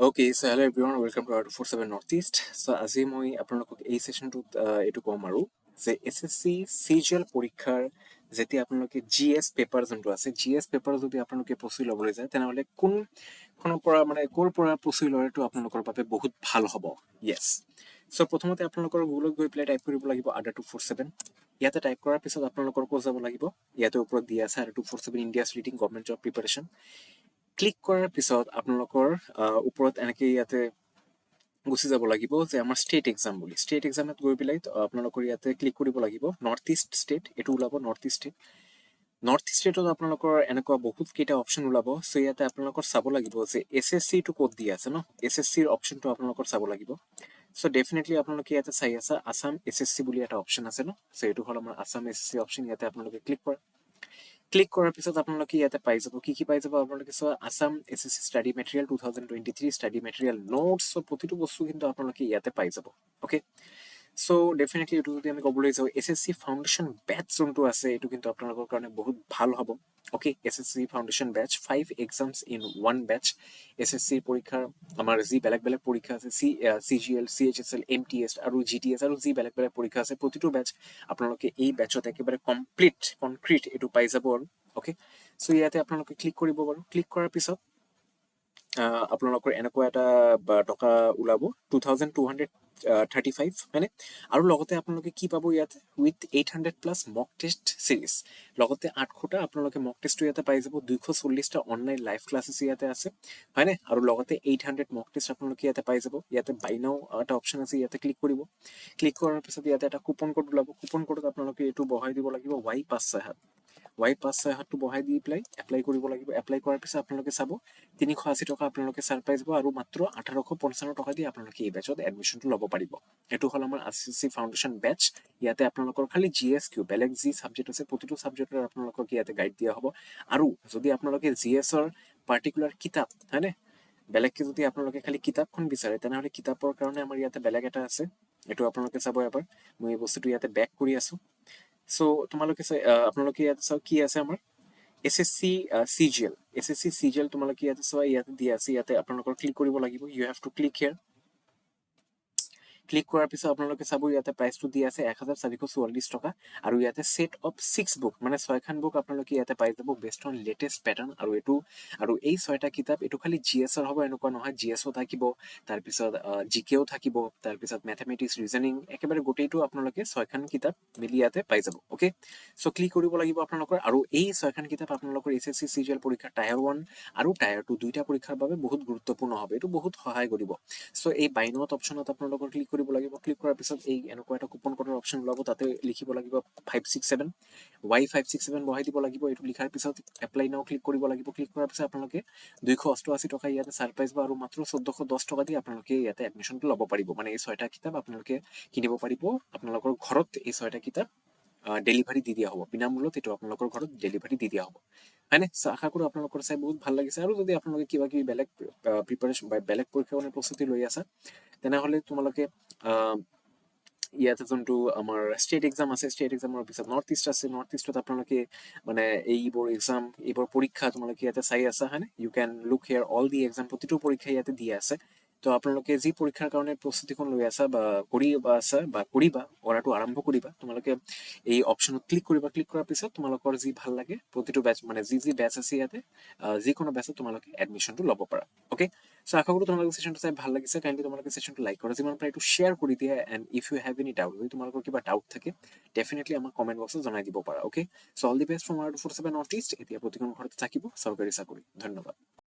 Okay, so hello everyone, welcome to Adda247 Northeast. So আজি মই আপোনালোকক এই সেশনটোত এটো কম আৰু যে এসএসসি সিজিএল পৰীক্ষাৰ যেতিয়া আপোনালোকে জিএস পেপাৰ যোনটো আছে জিএস পেপাৰ যদি আপোনালোকে প্ৰস্তুতি ল'বলৈ যায় তেনেহলে কোনখনৰ পৰা মানে ক'ৰ পৰা প্ৰস্তুতি লৰেটো আপোনালোকৰ বাবে বহুত ভাল হ'ব। ইয়েস, সো প্ৰথমতে আপোনালোকৰ গুগলত গৈ প্লে টাইপ কৰিব লাগিব Adda247। ইয়াতে টাইপ কৰাৰ পিছত আপোনালোকৰ ক'ত যাব লাগিব, ইয়াতে ওপৰত দিয়া আছে Adda247 India's leading government job preparation. Click কৰাৰ পিছত আপোনালোকৰ ওপৰত এনেকৈ ইয়াতে গুচি যাব লাগিব যে আমাৰ ষ্টেট এক্সাম বুলি। ষ্টেট এক্সামত গৈ পেলাই আপোনালোকৰ ইয়াতে ক্লিক কৰিব লাগিব নৰ্থ ইষ্ট ষ্টেট, এইটো ওলাব north east state. North east ষ্টেটত আপোনালোকৰ এনেকুৱা বহুত কেইটা অপশ্যন ওলাব। চ' ইয়াতে আপোনালোকৰ চাব লাগিব যে SSC টো ক'ত দিয়া আছে ন, SSC-ৰ অপশ্যনটো আপোনালোকৰ চাব লাগিব। চ' ডেফিনেটলি আপোনালোকে ইয়াতে চাই আছে আছাম SSC বুলি এটা অপশ্যন আছে ন। চ' এইটো হ'ল আমাৰ আছাম SSC অপশ্যন। ইয়াতে আপোনালোকে ক্লিক কৰা। ক্লিক কৰাৰ পিছত আপোনালোকে ইয়াতে পাই যাব কি পাই যাব আপোনালোকে চোৱা Assam SSC study material 2023 study material notes, প্ৰতিটো বস্তু কিন্তু আপোনালোকে ইয়াতে পাই যাব। অ'কে, সো ডেফিনেটলি এইটো যদি আমি ক'বলৈ যাওঁ SSC ফাউণ্ডেশ্যন বেটচ যোনটো আছে এইটো কিন্তু আপোনালোকৰ কাৰণে বহুত ভাল হ'ব। Okay, SSC foundation batch 5 exams in 1 batch. SSC পৰীক্ষাৰ আমাৰ যি বেলেগ বেলেগ পৰীক্ষা আছে CGL, CHSL, MTS আৰু GTS আৰু যি বেলেগ বেলেগ পৰীক্ষা আছে প্ৰতিটো বেটচ আপোনালোকে এই বেটচত একেবাৰে কনক্ৰিট এইটো পাই যাব আৰু। অ'কে, সো ইয়াতে আপোনালোকে ক্লিক কৰিব বাৰু। ক্লিক কৰাৰ পিছত আপোনালোকৰ এনেকুৱা এটা টকা ওলাব 2235 হয়নে। আৰু লগতে আপোনালোকে কি পাব ইয়াতে উইথ 800+ মক টেষ্ট চিৰিজ, লগতে 800টা আপোনালোকে মক টেষ্টটো ইয়াতে পাই যাব। 240টা অনলাইন লাইভ ক্লাছেছ ইয়াতে আছে হয়নে। আৰু লগতে 800 মক টেষ্ট আপোনালোকে ইয়াতে পাই যাব। ইয়াতে বাই নাও এটা অপশ্যন আছে, ইয়াতে ক্লিক কৰিব। ক্লিক কৰাৰ পিছত ইয়াতে এটা কুপন কোড ওলাব। কুপন কোডত আপোনালোকে এইটো বহাই দিব লাগিব Y567। Y567টো বহাই দি পেলাই এপ্লাই কৰিব লাগিব। এপ্লাই কৰাৰ পিছত আপোনালোকে চাব 380 টকা আপোনালোকে চাৰ পাই যাব আৰু মাত্ৰ 1895 টকা দি আপোনালোকে এই বেচত এডমিশ্যনটো ল'ব পাৰিব। এইটো হ'ল আমাৰ SSC ফাউণ্ডেশ্যন বেচ। ইয়াতে আপোনালোকৰ খালি GSQ বেলেগ যি ছাবজেক্ট আছে প্ৰতিটো ছাবজেক্টৰ আপোনালোকক ইয়াতে গাইড দিয়া হ'ব। আৰু যদি আপোনালোকে GS-ৰ পাৰ্টিকুলাৰ কিতাপ হয়নে, বেলেগকে যদি আপোনালোকে খালি কিতাপখন বিচাৰে তেনেহ'লে কিতাপৰ কাৰণে আমাৰ ইয়াতে বেলেগ এটা আছে, এইটো আপোনালোকে চাব এবাৰ। মই এই বস্তুটো ইয়াতে বেক কৰি আছো। সো তোমালোকে আপোনালোকে ইয়াতে চাওক কি আছে আমাৰ SSC CGL তোমালোকে ইয়াতে চোৱা, ইয়াতে দিয়া আছে। ইয়াতে আপোনালোকৰ ক্লিক কৰিব লাগিব। You have to click here. Click কৰাৰ পিছত আপোনালোকে চাব ইয়াতে প্ৰাইচটো দিয়া আছে 1444 টকা। আৰু ইয়াতে সেট অফ 6 বুক মানে 6খন বুক আপোনালোকে ইয়াতে পাই যাব বেস্ট অন লেটেষ্ট পেটাৰ্ণ। আৰু এই 6টা কিতাপ এইটো খালি GS-ৰ হ'ব এনেকুৱা নহয়, GS-ও থাকিব, তাৰপিছত GK-ও থাকিব, তাৰপিছত মেথমেটিক্স ৰিজনিং একেবাৰে গোটেইটো আপোনালোকে 6খন কিতাপ মিলি ইয়াতে পাই যাব। অ'কে, সো ক্লিক কৰিব লাগিব আপোনালোকৰ। আৰু এই 6খন কিতাপ আপোনালোকৰ SSC CGL পৰীক্ষাৰ টায়াৰ 1 আৰু টায়াৰ 2 দুইটা পৰীক্ষাৰ বাবে বহুত গুৰুত্বপূৰ্ণ হ'ব। এইটো বহুত সহায় কৰিব। সো এই বাই নাও অপশ্যনত আপোনালোকৰ ক্লিক কৰিব লাগিব। ক্লিক কৰাৰ পিছত এই এনেকুৱা এটা কুপন কোডৰ অপশ্যন ওলাব, তাতে লিখিব লাগিব 567 Y567 বহাই দিব লাগিব। এইটো লিখাৰ পিছত এপ্লাই নাও ক্লিক কৰিব লাগিব। ক্লিক কৰাৰ পিছত আপোনালোকে 288 টকা ইয়াতে চাৰ পাই যাব আৰু মাত্ৰ 1410 টকা দি আপোনালোকে ইয়াতে এডমিশ্যনটো ল'ব পাৰিব। মানে এই 6টা কিতাপ আপোনালোকে কিনিব পাৰিব। আপোনালোকৰ ঘৰত এই 6টা কিতাপ ডেলিভাৰী দি দিয়া হ'ব বিনামূল্যত। এইটো আপোনালোকৰ ঘৰত ডেলিভাৰী দি দিয়া হ'ব হয়নে। আশা কৰোঁ আপোনালোকৰ চাই বহুত ভাল লাগিছে। আৰু যদি আপোনালোকে কিবা কিবি বেলেগ প্ৰিপাৰেশ্যন বা বেলেগ পৰীক্ষাৰ কাৰণে প্ৰস্তুতি লৈ আছা তেনেহ'লে তোমালোকে ইয়াতে যোনটো আমাৰ ষ্টেট এক্সাম আছে, ষ্টেট এক্সামৰ পিছত নৰ্থ ইষ্ট আছে, নৰ্থ ইষ্টত আপোনালোকে মানে এইবোৰ পৰীক্ষা তোমালোকে ইয়াতে চাই আছা হয়নে। You can look here all the exam, প্ৰতিটো পৰীক্ষা ইয়াতে দিয়া আছে। তো আপোনালোকে যি পৰীক্ষাৰ কাৰণে প্ৰস্তুতিখন লৈ আছা বা কৰাটো আৰম্ভ কৰিবা, তোমালোকে এই অপশ্যনত ক্লিক কৰিবা। ক্লিক কৰাৰ পিছত তোমালোকৰ যি ভাল লাগে প্ৰতিটো বেচ মানে যি বেচ আছে ইয়াতে যিকোনো বেচত তোমালোকে এডমিশ্যনটো ল'ব পাৰা। অ'কে, সো আশা কৰোঁ তোমালোকৰ ছেশ্যনটো চাই ভাল লাগিছে। কাইণ্ডলি তোমালোকে ছেশ্যনটো লাইক কৰা, যিমান পাৰে এইটো শ্বেয়াৰ কৰি দিয়া। And if you have any doubt, যদি তোমালোকৰ কিবা ডাউট থাকে ডেফিনেটলি আমাক কমেণ্ট বক্সত জনাই দিব পাৰা। Okay, so all the best from Adda247 north east. এতিয়া প্ৰতিখন ঘৰতে থাকিব চৰকাৰী চাকৰি। ধন্যবাদ।